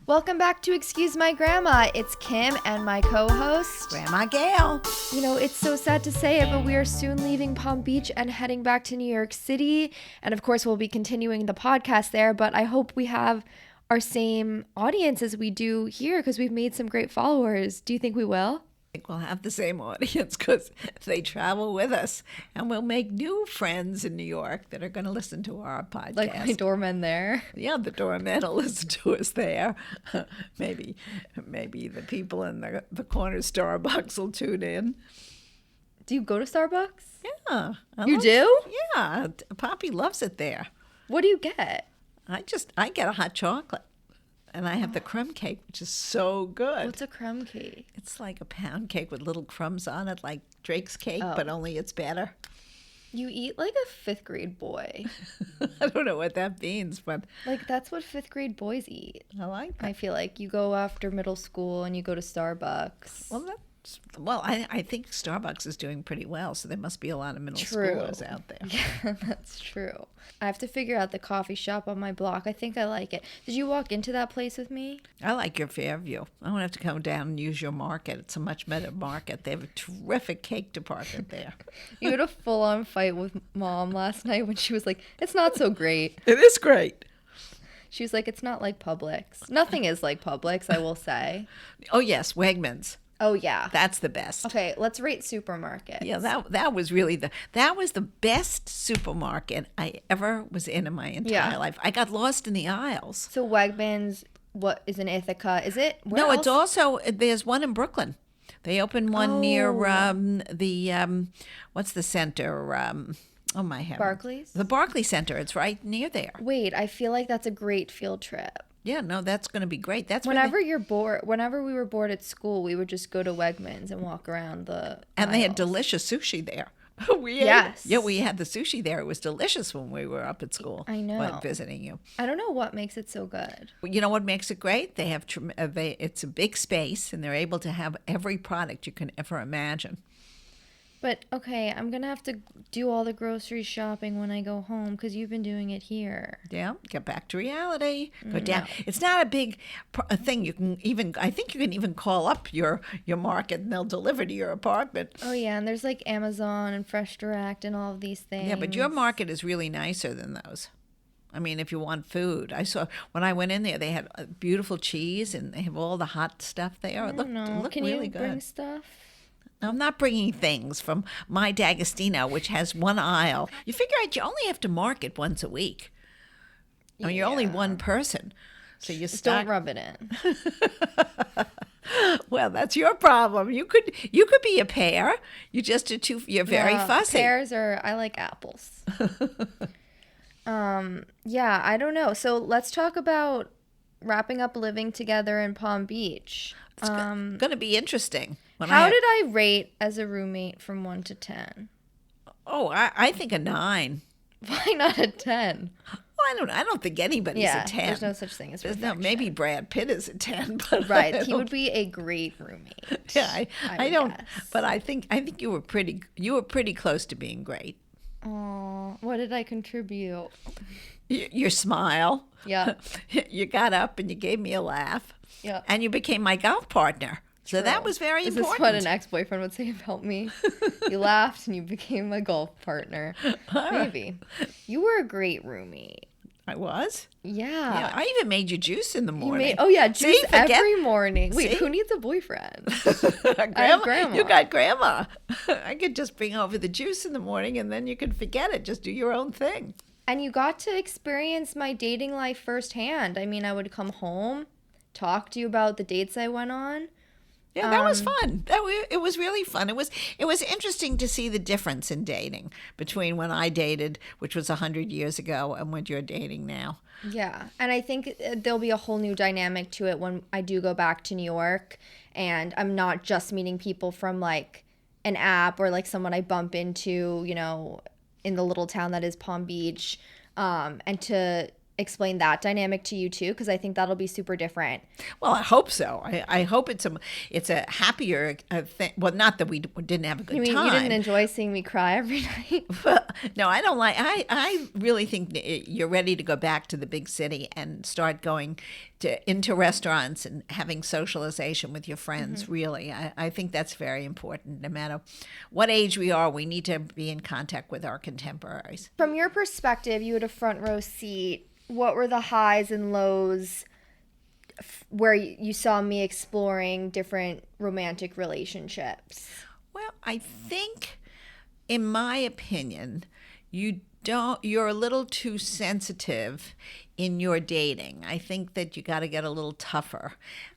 Welcome back to Excuse My Grandma. It's Kim and my co-host, Grandma Gail. You know, it's so sad to say it, but we are soon leaving Palm Beach and heading back to New York City. And of course, we'll be continuing the podcast there, but I hope we have our same audience as we do here because we've made some great followers. Do you think we will? I think we'll have the same audience because they travel with us, and we'll make new friends in New York that are going to listen to our podcast. Like my doorman there. Yeah, the doorman will listen to us there. maybe the people in the corner Starbucks will tune in. Do you go to Starbucks? Yeah. You do? Yeah. Poppy loves it there. What do you get? I get a hot chocolate. And I have the crumb cake, which is so good. What's a crumb cake? It's like a pound cake with little crumbs on it, like Drake's cake, but only it's better. You eat like a fifth grade boy. I don't know what that means, but... Like, that's what fifth grade boys eat. I like that. I feel like you go after middle school and you go to Starbucks. Well, I think Starbucks is doing pretty well, so there must be a lot of middle schoolers out there. Yeah, that's true. I have to figure out the coffee shop on my block. I think I like it. Did you walk into that place with me? I like your Fairview. I don't have to come down and use your market. It's a much better market. They have a terrific cake department there. You had a full-on fight with Mom last night when she was like, it's not so great. It is great. She was like, it's not like Publix. Nothing is like Publix, I will say. Oh, yes, Wegmans. Oh, yeah. That's the best. Okay, let's rate supermarkets. Yeah, that was really that was the best supermarket I ever was in my entire life. I got lost in the aisles. So Wegmans, what is in Ithaca? Is it? No, else? It's also, there's one in Brooklyn. They opened one near the, what's the center? Oh, my heavens. Barclays? The Barclays Center. It's right near there. Wait, I feel like that's a great field trip. Yeah, no, that's going to be great. That's whenever we were bored at school, we would just go to Wegmans and walk around the And aisles. They had delicious sushi there. Yes. We had the sushi there. It was delicious when we were up at school. I know. Visiting you. I don't know what makes it so good. You know what makes it great? They have it's a big space, and they're able to have every product you can ever imagine. But, okay, I'm going to have to do all the grocery shopping when I go home because you've been doing it here. Yeah, get back to reality. Go down. It's not a big thing. I think you can even call up your market and they'll deliver to your apartment. Oh, yeah, and there's like Amazon and Fresh Direct and all of these things. Yeah, but your market is really nicer than those. I mean, if you want food. I saw when I went in there, they had beautiful cheese and they have all the hot stuff there. I don't know. It looked Can really you good. bring stuff? I'm not bringing things from my D'Agostino, which has one aisle. You figure out you only have to market once a week. I mean, you're only one person, so you Don't rub it in. Well, that's your problem. You could be a pear. You just are too. You're very fussy. Pears I like apples. Yeah, I don't know. So let's talk about wrapping up living together in Palm Beach. It's going to be interesting. How did I rate as a roommate from 1 to 10? Oh, I think a 9. Why not a 10? Well, I don't think anybody's a 10. There's no such thing as perfection. Maybe Brad Pitt is a 10, but right, he would be a great roommate. Yeah, I don't. Guess. But I think you were pretty close to being great. Oh, what did I contribute? Your smile. Yeah. You got up and you gave me a laugh. Yeah. And you became my golf partner. So that was very important. Is this what an ex-boyfriend would say about me? You laughed and you became my golf partner. Maybe. You were a great roommate. I was? Yeah. I even made you juice in the morning. Juice every morning. Wait, who needs a boyfriend? I have Grandma. You got Grandma. I could just bring over the juice in the morning and then you could forget it. Just do your own thing. And you got to experience my dating life firsthand. I mean, I would come home, talk to you about the dates I went on. Yeah, that was fun. It was really fun. It was interesting to see the difference in dating between when I dated, which was 100 years ago, and when you're dating now. Yeah, and I think there'll be a whole new dynamic to it when I do go back to New York, and I'm not just meeting people from like an app or like someone I bump into, you know, in the little town that is Palm Beach, and to explain that dynamic to you too, because I think that'll be super different. Well, I hope so. I hope it's a happier thing. Well, not that we didn't have a good You mean time. you didn't enjoy seeing me cry every night? No, I don't like. I really think that you're ready to go back to the big city and start going into restaurants and having socialization with your friends. Really, I think that's very important. No matter what age we are, we need to be in contact with our contemporaries. From your perspective, you had a front row seat. What were the highs and lows where you saw me exploring different romantic relationships? Well, I think, in my opinion, you're a little too sensitive in your dating. I think that you got to get a little tougher.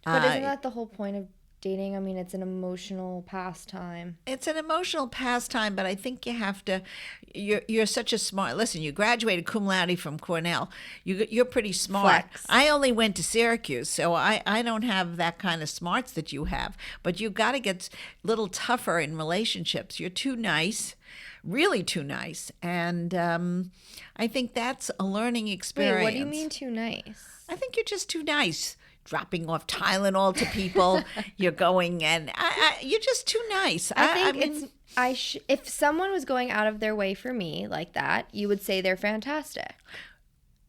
But isn't that the whole point of dating? I mean, it's an emotional pastime. It's an emotional pastime, but I think you have to. You're such a smart. Listen, you graduated cum laude from Cornell. You're pretty smart. Flex. I only went to Syracuse, so I don't have that kind of smarts that you have. But you got to get a little tougher in relationships. You're too nice. Really too nice. And I think that's a learning experience. Wait, what do you mean too nice? I think you're just too nice. Dropping off Tylenol to people. You're going and you're just too nice. I think if someone was going out of their way for me like that, you would say they're fantastic.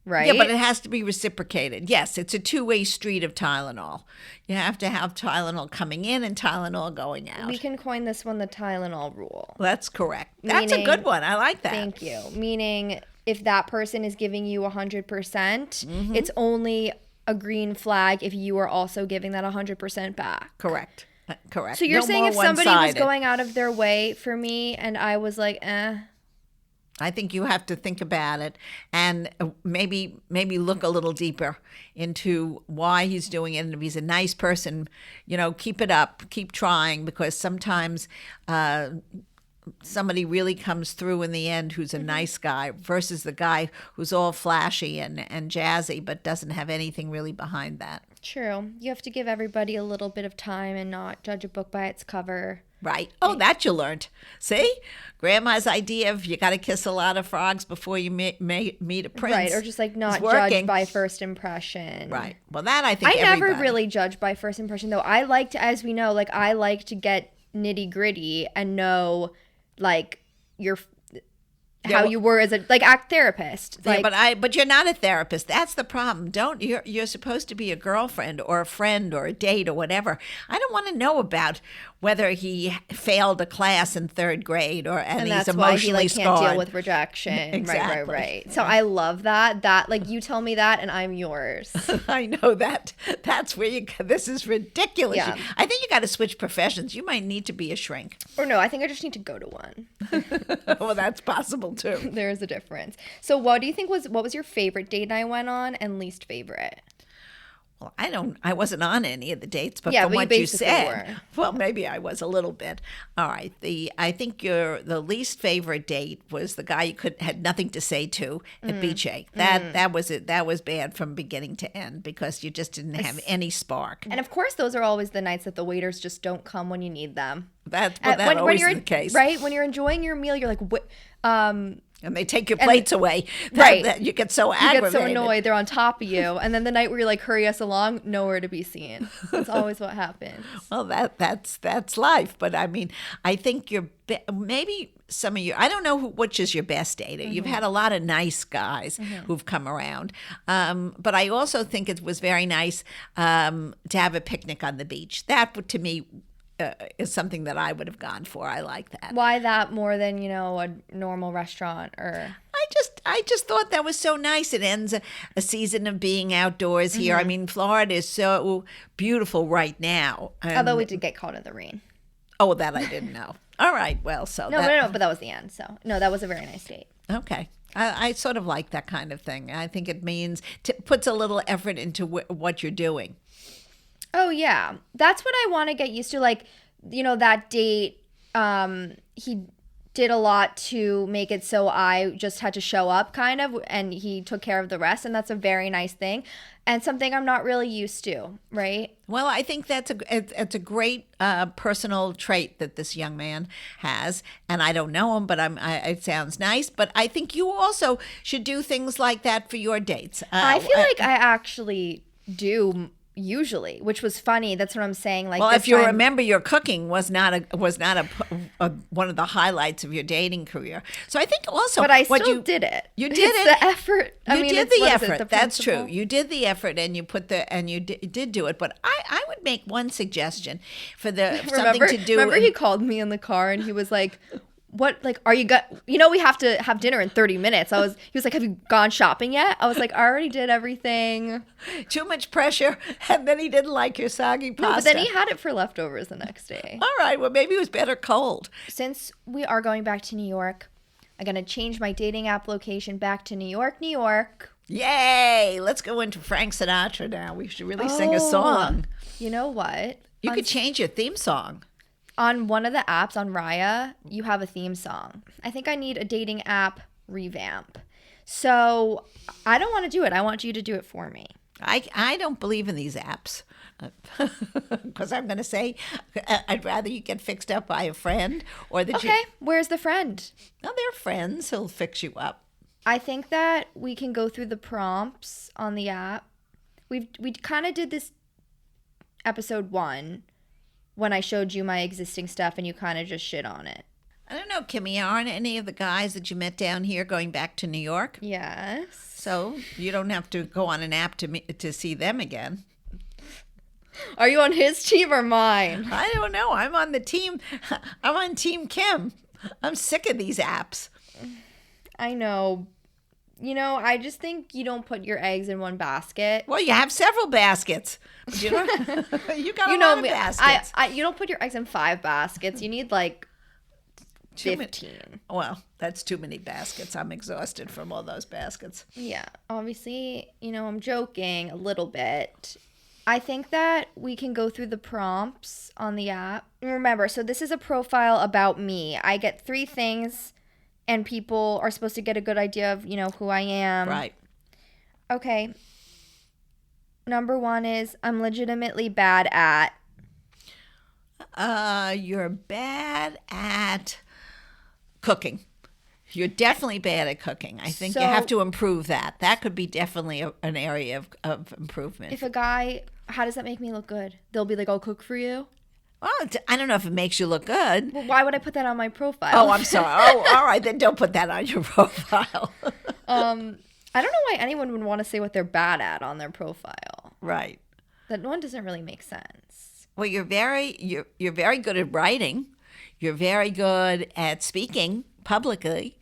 Right? Yeah, but it has to be reciprocated. Yes, it's a two-way street of Tylenol. You have to have Tylenol coming in and Tylenol going out. We can coin this one the Tylenol rule. That's correct. That's a good one. I like that. Thank you. Meaning, if that person is giving you 100%, it's only a green flag if you are also giving that 100% back. Correct. Correct. So you're No saying more if somebody was one-sided. going out of their way for me and I was like, I think you have to think about it and maybe look a little deeper into why he's doing it. And if he's a nice person, keep it up, keep trying, because sometimes somebody really comes through in the end who's a nice guy versus the guy who's all flashy and jazzy but doesn't have anything really behind that. True. You have to give everybody a little bit of time and not judge a book by its cover. Right. Oh, that you learned. See? Grandma's idea of you got to kiss a lot of frogs before you meet a prince. Right, or just like not working. judge by first impression. Right. Well, that I think never really judge by first impression, though. I like to, as we know, I like to get nitty gritty and know, how you were as a act therapist. But you're not a therapist. That's the problem. You're supposed to be a girlfriend or a friend or a date or whatever. I don't want to know about whether he failed a class in third grade and he's emotionally that's why he can't deal with rejection. Exactly. Right. So I love that. That you tell me that and I'm yours. I know that. That's where this is ridiculous. Yeah. I think you got to switch professions. You might need to be a shrink. Or no, I think I just need to go to one. Well, that's possible too. There is a difference. So what do you think what was your favorite date I went on and least favorite? Well, I wasn't on any of the dates, but yeah, from but what you said, were. Well, maybe I was a little bit. All right. I think the least favorite date was the guy you had nothing to say to at Beach Egg. That was it. That was bad from beginning to end because you just didn't have any spark. And of course, those are always the nights that the waiters just don't come when you need them. That always is the case, right? When you're enjoying your meal, you're like, and they take your plates away. Right. You get so aggravated. You get so annoyed. They're on top of you. And then the night where you're like, hurry us along, nowhere to be seen. That's always what happens. Well, that's life. But I mean, I think maybe some of you, I don't know which is your best date. You've had a lot of nice guys who've come around. But I also think it was very nice to have a picnic on the beach. That, to me, is something that I would have gone for. I like that. Why that more than, a normal restaurant or... I just thought that was so nice. It ends a season of being outdoors here. I mean, Florida is so beautiful right now. Although we did get caught in the rain. Oh, that I didn't know. All right. Well, so No, but that was the end. So, no, that was a very nice date. Okay. I sort of like that kind of thing. I think it means puts a little effort into what you're doing. Oh, yeah. That's what I want to get used to. That date, he did a lot to make it so I just had to show up kind of, and he took care of the rest, and that's a very nice thing and something I'm not really used to, right? Well, I think it's a great personal trait that this young man has, and I don't know him, but it sounds nice. But I think you also should do things like that for your dates. I feel like I actually do usually, which was funny. That's what I'm saying. Like, well, if you remember, your cooking was not one of the highlights of your dating career. So I think also, but I still did it. You did it. The effort. You did the effort. That's true. You did the effort, and you did do it. But I would make one suggestion for something to do. Remember, he called me in the car, and he was like, what, like, are you we have to have dinner in 30 minutes. He was like, have you gone shopping yet? I was like, I already did everything. Too much pressure. And then he didn't like your soggy pasta. No, but then he had it for leftovers the next day. All right. Well, maybe it was better cold. Since we are going back to New York, I'm going to change my dating app location back to New York, New York. Yay. Let's go into Frank Sinatra now. We should really sing a song. You know what? You could change your theme song. On one of the apps on Raya, you have a theme song. I think I need a dating app revamp. So I don't want to do it. I want you to do it for me. I don't believe in these apps because I'm going to say I'd rather you get fixed up by a friend or that Okay, where's the friend? No, they're friends. He'll fix you up. I think that we can go through the prompts on the app. We kind of did this episode 1. When I showed you my existing stuff and you kind of just shit on it. I don't know, Kimmy, aren't any of the guys that you met down here going back to New York? Yes. So you don't have to go on an app to see them again. Are you on his team or mine? I don't know. I'm on the team. I'm on Team Kim. I'm sick of these apps. I know. You know, I just think you don't put your eggs in one basket. Well, you have several baskets. You got a lot of baskets. You don't put your eggs in 5 baskets. You need like 15. Well, that's too many baskets. I'm exhausted from all those baskets. Yeah, obviously, I'm joking a little bit. I think that we can go through the prompts on the app. Remember, so this is a profile about me. I get 3 things. And people are supposed to get a good idea of, who I am. Right. Okay. Number 1 is I'm legitimately bad at. You're bad at cooking. You're definitely bad at cooking. I think you have to improve that. That could be definitely an area of improvement. If a guy, how does that make me look good? They'll be like, I'll cook for you. Well, I don't know if it makes you look good. Well, why would I put that on my profile? Oh, I'm sorry. Oh, all right. Then don't put that on your profile. I don't know why anyone would want to say what they're bad at on their profile. Right. That one doesn't really make sense. Well, you're very good at writing. You're very good at speaking publicly.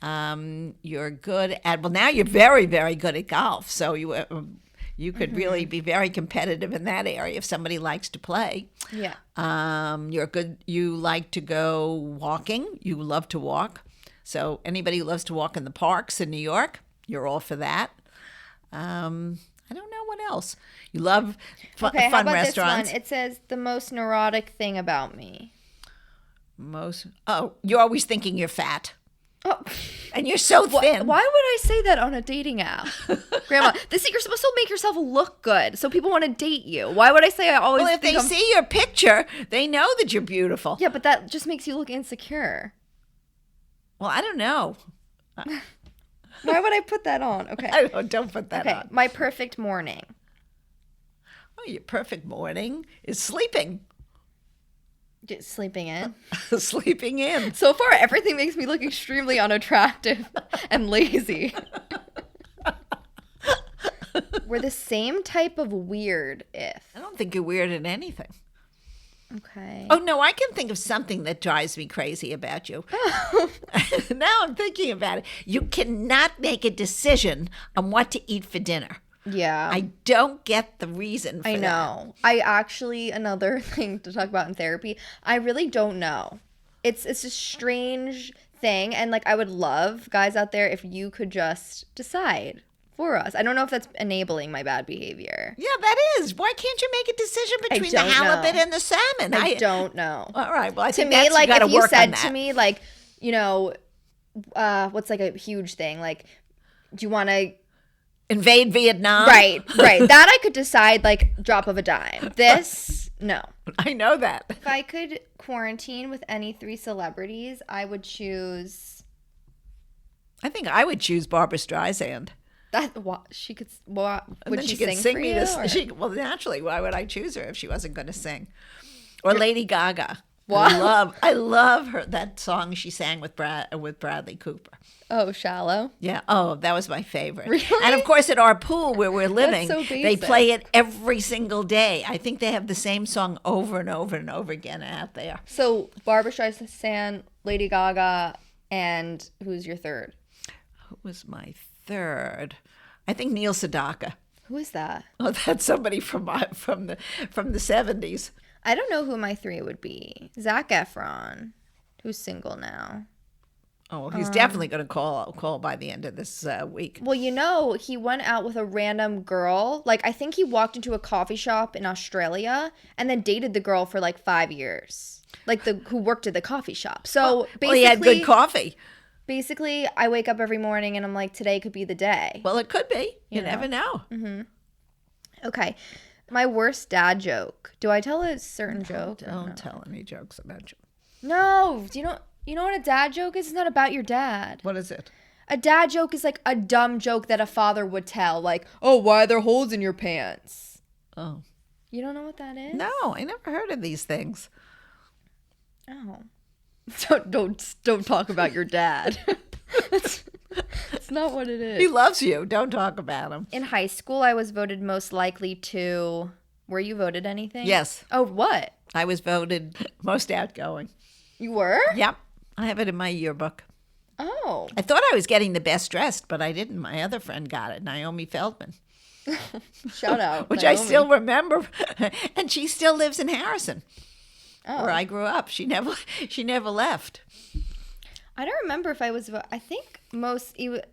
You're good at, well, now you're very, very good at golf. So you could really be very competitive in that area if somebody likes to play. Yeah. You're good. You like to go walking. You love to walk. So anybody who loves to walk in the parks in New York, you're all for that. I don't know what else. You love fun how about restaurants. This one? It says the most neurotic thing about me. You're always thinking you're fat. Oh. And you're so thin. Why would I say that on a dating app? Grandma, you're supposed to make yourself look good so people want to date you. Why would I say I always Well, if they see your picture, they know that you're beautiful. Yeah, but that just makes you look insecure. Well, I don't know. Why would I put that on? Okay. Don't put that on. My perfect morning. Well, your perfect morning is sleeping. Just sleeping in. Sleeping in. So far, everything makes me look extremely unattractive and lazy. We're the same type of weird if. I don't think you're weird in anything. Okay. Oh, no, I can think of something that drives me crazy about you. Now I'm thinking about it. You cannot make a decision on what to eat for dinner. Yeah. I don't get the reason for that. I know. I actually, another thing to talk about in therapy, I really don't know. It's a strange thing. And I would love, guys out there, if you could just decide for us. I don't know if that's enabling my bad behavior. Yeah, that is. Why can't you make a decision between the halibut and the salmon? I don't know. All right. Well, I think to me, you got to if you work said on that. to me, what's like a huge thing? Like, do you want to invade Vietnam? Right. That I could decide like drop of a dime. This, no. I know that. If I could quarantine with any 3 celebrities, I would choose. I think I would choose Barbara Streisand. She could. Would she could sing for me you, this. Well, naturally, why would I choose her if she wasn't going to sing? Or Lady Gaga. Wow. I love her, that song she sang with Bradley Cooper. Oh, Shallow. Yeah. Oh, that was my favorite. Really? And of course, at our pool where we're living, That's so they basic. play it every single day. I think they have the same song over and over and over again out there. So Barbara Streisand, Lady Gaga, and who's your third? Who was my third? I think Neil Sedaka. Who is that? Oh, that's somebody from the 70s. I don't know who my 3 would be. Zac Efron, who's single now. Oh, well, he's definitely going to call by the end of this week. Well, he went out with a random girl. Like, I think he walked into a coffee shop in Australia and then dated the girl for like 5 years. Like, who worked at the coffee shop. So, basically, he had good coffee. Basically, I wake up every morning and I'm like, today could be the day. Well, it could be. You never know. Mm-hmm. Okay. My worst dad joke. Do I tell a certain joke? Don't tell any jokes about you. No. You know what a dad joke is? It's not about your dad. What is it? A dad joke is like a dumb joke that a father would tell. Like, oh, why are there holes in your pants? Oh. You don't know what that is? No, I never heard of these things. Oh. Don't talk about your dad. It's not what it is. He loves you. Don't talk about him. In high school, I was voted most likely to... Were you voted anything? Yes. Oh, what? I was voted most outgoing. You were? Yep. I have it in my yearbook. Oh. I thought I was getting the best dressed, but I didn't. My other friend got it, Naomi Feldman. Shout out. Which Naomi. I still remember. And she still lives in Harrison, where I grew up. She never left. I don't remember if I was... I think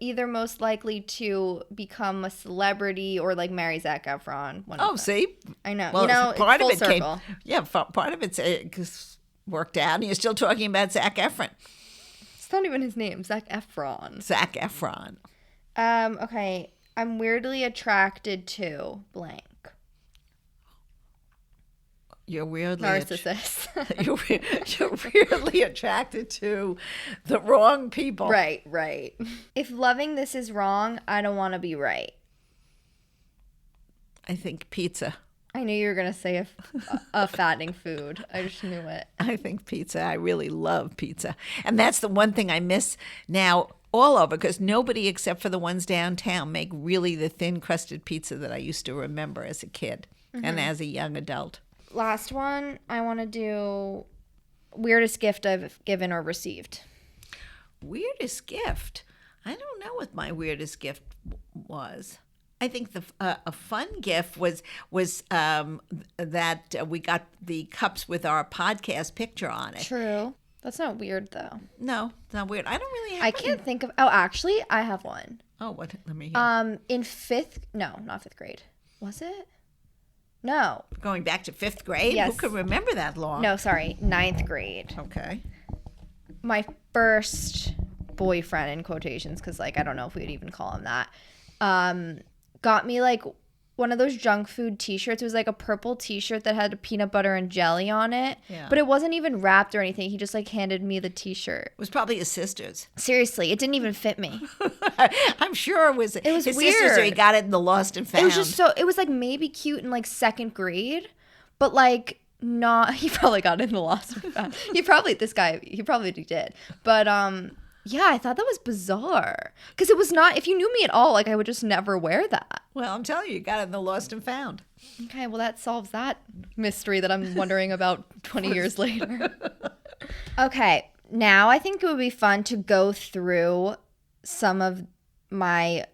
either most likely to become a celebrity or like marry Zac Efron. See? I know. Well, part of full it circle. part of it's worked out. And you're still talking about Zac Efron. It's not even his name. Zac Efron. Zac Efron. Okay. I'm weirdly attracted to blank. You're weirdly narcissist. You're weirdly attracted to the wrong people. Right. If loving this is wrong, I don't want to be right. I think pizza. I knew you were going to say a fattening food. I just knew it. I think pizza. I really love pizza. And that's the one thing I miss now all over, because nobody except for the ones downtown make really the thin crusted pizza that I used to remember as a kid and as a young adult. Last one, I want to do weirdest gift I've given or received. Weirdest gift? I don't know what my weirdest gift was. I think a fun gift was that we got the cups with our podcast picture on it. True. That's not weird, though. No, it's not weird. I don't really have I can't think of... Oh, actually, I have one. Oh, what? Let me hear. In not fifth grade. Was it? No. Going back to 5th grade? Yes. Who could remember that long? No, sorry. 9th grade. Okay. My first boyfriend, in quotations, because, like, I don't know if we would even call him that, got me, like, one of those junk food t-shirts. It was, like, a purple t-shirt that had peanut butter and jelly on it. Yeah. But it wasn't even wrapped or anything. He just, like, handed me the t-shirt. It was probably his sister's. Seriously, it didn't even fit me. I'm sure it was his sister's, weird. or he got it in the Lost and Found. It was just it was, like, maybe cute in, like, 2nd grade. But, like, not... He probably got it in the Lost and Found. He probably did. But, yeah, I thought that was bizarre. Because it was not... If you knew me at all, like, I would just never wear that. Well, I'm telling you got it in the Lost and Found. Okay, well, that solves that mystery that I'm wondering about 20 years later. Okay, now I think it would be fun to go through some of my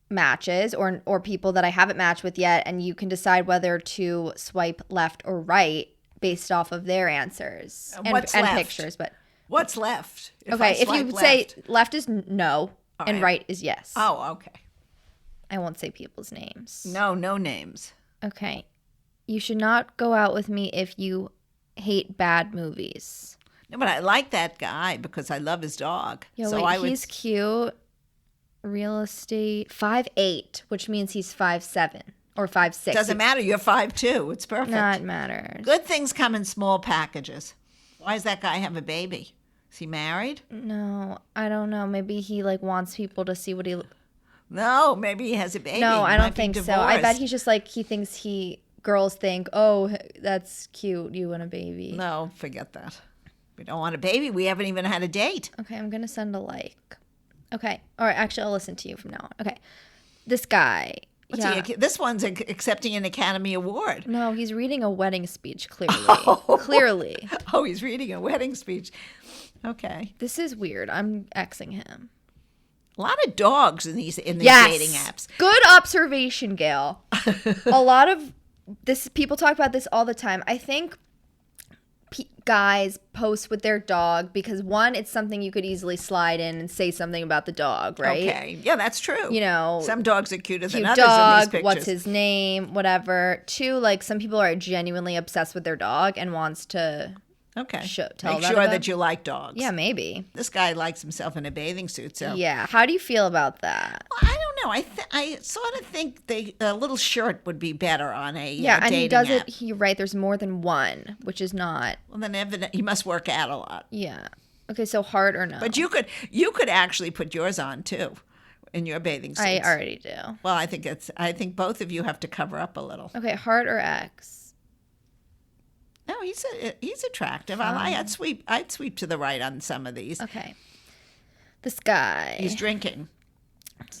matches or people that I haven't matched with yet, and you can decide whether to swipe left or right based off of their answers What's and left? Pictures. But what's left? okay, if you say left is no and right. right is yes. Oh, okay. I won't say people's names. No names. Okay. You should not go out with me if you hate bad movies. No, but I like that guy because I love his dog. Yeah, so wait, he's cute. Real estate 5'8", which means he's 5'7" or 5'6". Doesn't matter. You're 5'2". It's perfect. Not matters. Good things come in small packages. Why does that guy have a baby? Is he married? No, I don't know. Maybe he like wants people to see what he. No, maybe he has a baby. No, He I might don't be think so. I bet divorced. he's just like he thinks girls think, oh, that's cute, you and a baby. No, forget that. We don't want a baby. We haven't even had a date. Okay, I'm gonna send a like. Okay, all right. Actually, I'll listen to you from now on. Okay, this guy. What's Yeah. this one's accepting an Academy Award. No, he's reading a wedding speech. Clearly, Oh. clearly. Oh, he's reading a wedding speech. Okay. This is weird. I'm Xing him. A lot of dogs in these dating apps. Good observation, Gail. A lot of this, people talk about this all the time. I think guys post with their dog because, one, it's something you could easily slide in and say something about the dog, right? Okay. Yeah, that's true. You know, some dogs are cuter than cute others in these dog, pictures. what's his name, whatever. Two, like some people are genuinely obsessed with their dog and wants to Okay. tell Make that sure about- that you like dogs. Yeah, maybe. This guy likes himself in a bathing suit, so. Yeah. How do you feel about that? Well, I don't know. I sort of think a little shirt would be better on a Yeah, and he dating does app. it. You're right. There's more than one, which is not. Well, then he must work out a lot. Yeah. Okay, so heart or no? But you could actually put yours on too, in your bathing suits. I already do. Well, I think both of you have to cover up a little. Okay, heart or X? No, he's attractive. I'd sweep to the right on some of these. Okay. This guy. He's drinking.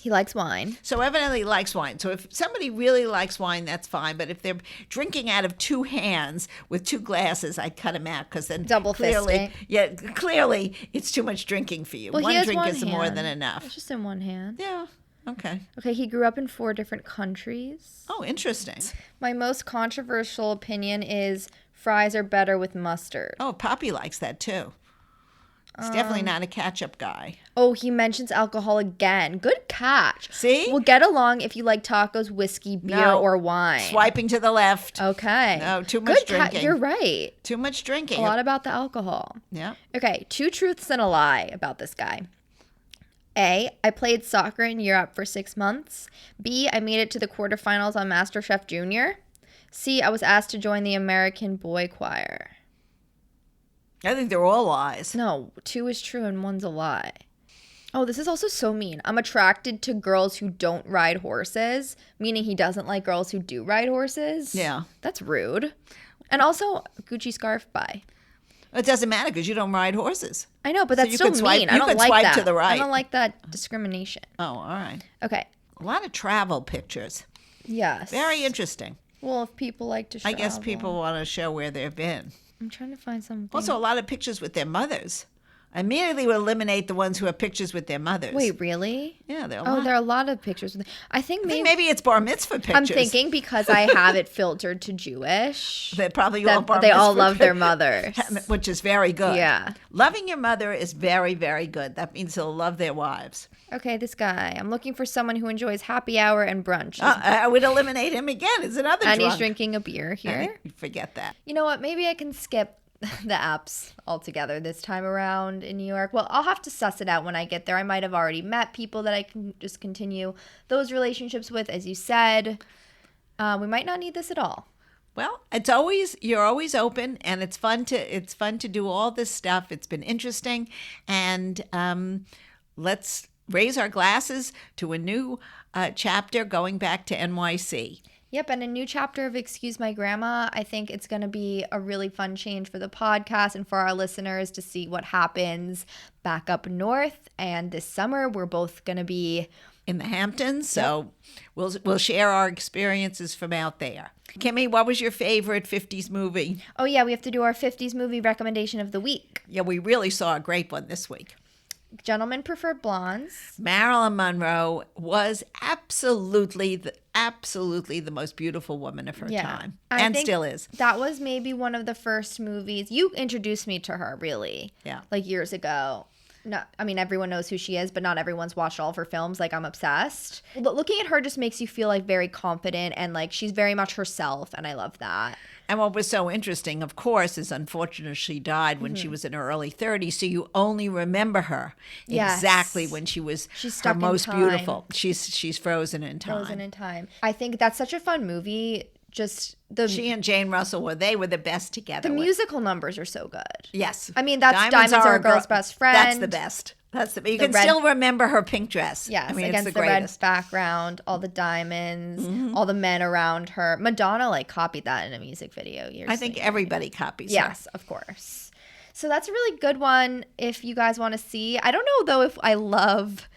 He likes wine. So evidently he likes wine. So if somebody really likes wine, that's fine. But if they're drinking out of two hands with two glasses, I'd cut him out because then Double fisting. Clearly it's too much drinking for you. Well, One he has drink one is hand. more than enough. It's just in one hand. Yeah. Okay. Okay, he grew up in 4 different countries. Oh, interesting. My most controversial opinion is fries are better with mustard. Oh, Poppy likes that too. He's definitely not a ketchup guy. Oh, he mentions alcohol again. Good catch. See? We'll get along if you like tacos, whiskey, beer, No. or wine. Swiping to the left. Okay. No, too much Good drinking. You're right. Too much drinking. A lot about the alcohol. Yeah. Okay, 2 truths and a lie about this guy. A, I played soccer in Europe for 6 months. B, I made it to the quarterfinals on MasterChef Junior. C, I was asked to join the American Boy Choir. I think they're all lies. No, 2 is true and 1's a lie. Oh, this is also so mean. I'm attracted to girls who don't ride horses, meaning he doesn't like girls who do ride horses. Yeah. That's rude. And also, Gucci scarf, bye. It doesn't matter because you don't ride horses. I know, but So that's you still could swipe- mean. you I don't could like swipe that. to the right. I don't like that discrimination. Oh, all right. Okay. A lot of travel pictures. Yes. Very interesting. Well, if people like to travel. I guess people want to show where they've been. I'm trying to find something. Also, a lot of pictures with their mothers. I immediately would eliminate the ones who have pictures with their mothers. Wait, really? Yeah, there are a Oh, lot. there are a lot of pictures. I think Maybe it's bar mitzvah pictures. I'm thinking because I have it filtered to Jewish. They're probably all bar They all mitzvah love their pic- mothers. Which is very good. Yeah. Loving your mother is very, very good. That means they'll love their wives. Okay, this guy. I'm looking for someone who enjoys happy hour and brunch. I would eliminate him again. It's another and drunk. he's drinking a beer here. Forget that. You know what? Maybe I can skip the apps altogether this time around in New York. Well, I'll have to suss it out when I get there. I might have already met people that I can just continue those relationships with, as you said. We might not need this at all. Well, you're always open, and it's fun to do all this stuff. It's been interesting, and let's raise our glasses to a new chapter going back to NYC. Yep, and a new chapter of Excuse My Grandma. I think it's going to be a really fun change for the podcast and for our listeners to see what happens back up north. And this summer, we're both going to be in the Hamptons, so we'll share our experiences from out there. Kimmy, what was your favorite 50s movie? Oh, yeah, we have to do our 50s movie recommendation of the week. Yeah, we really saw a great one this week. Gentlemen Prefer Blondes. Marilyn Monroe was absolutely the most beautiful woman of her time, and still is. That was maybe one of the first movies. You introduced me to her, really. Yeah. Like years ago. No, I mean, everyone knows who she is, but not everyone's watched all of her films. Like, I'm obsessed. Looking at her just makes you feel like very confident and like she's very much herself. And I love that. And what was so interesting, of course, is unfortunately she died when she was in her early 30s. So you only remember her exactly when she's stuck her most in time. beautiful. She's frozen in time. Frozen in time. I think that's such a fun movie. Just she and Jane Russell were the best together. The musical numbers are so good. Yes. I mean, that's Diamonds Are a Girl's Best Friend. That's the best. You can still remember her pink dress. Yes, I mean, against it's the red greatest. background, all the diamonds, all the men around her. Madonna like copied that in a music video years I think everybody copies her. Yes, of course. So that's a really good one if you guys want to see. I don't know, though, if I love...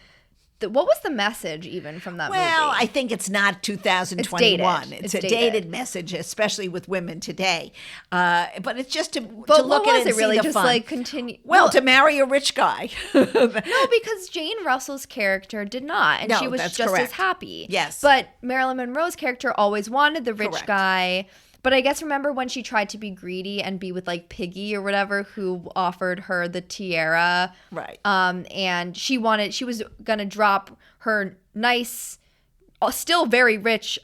What was the message even from that movie? Well, I think it's not 2021. It's a dated message, especially with women today. But it's just to look at it and really see the just fun. like continue. Well, to marry a rich guy. No, because Jane Russell's character did not, and she was just as happy. Yes, but Marilyn Monroe's character always wanted the rich guy. But I guess remember when she tried to be greedy and be with like Piggy or whatever, who offered her the tiara, right? And she was gonna drop her nice, still very rich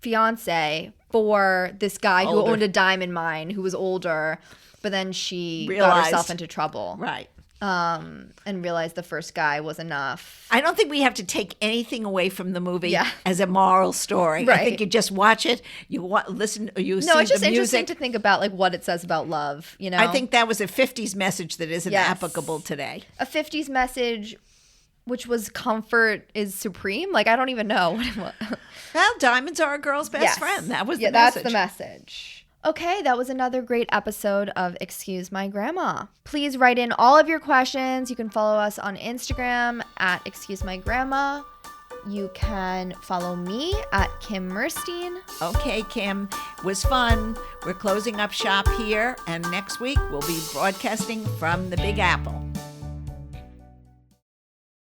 fiance for this guy who owned a diamond mine, who was older. But then she got herself into trouble, right? And realized the first guy was enough. I don't think we have to take anything away from the movie as a moral story. Right. I think you just watch it, listen, you see the music. No, it's just interesting to think about like what it says about love, you know? I think that was a 50s message that isn't applicable today. A 50s message which was comfort is supreme. Like, I don't even know what it was. Well, diamonds are a girl's best friend. That was the message. That's the message. Okay, that was another great episode of Excuse My Grandma. Please write in all of your questions. You can follow us on Instagram at Excuse My Grandma. You can follow me at Kim Merstein. Okay, Kim, was fun. We're closing up shop here, and next week we'll be broadcasting from the Big Apple.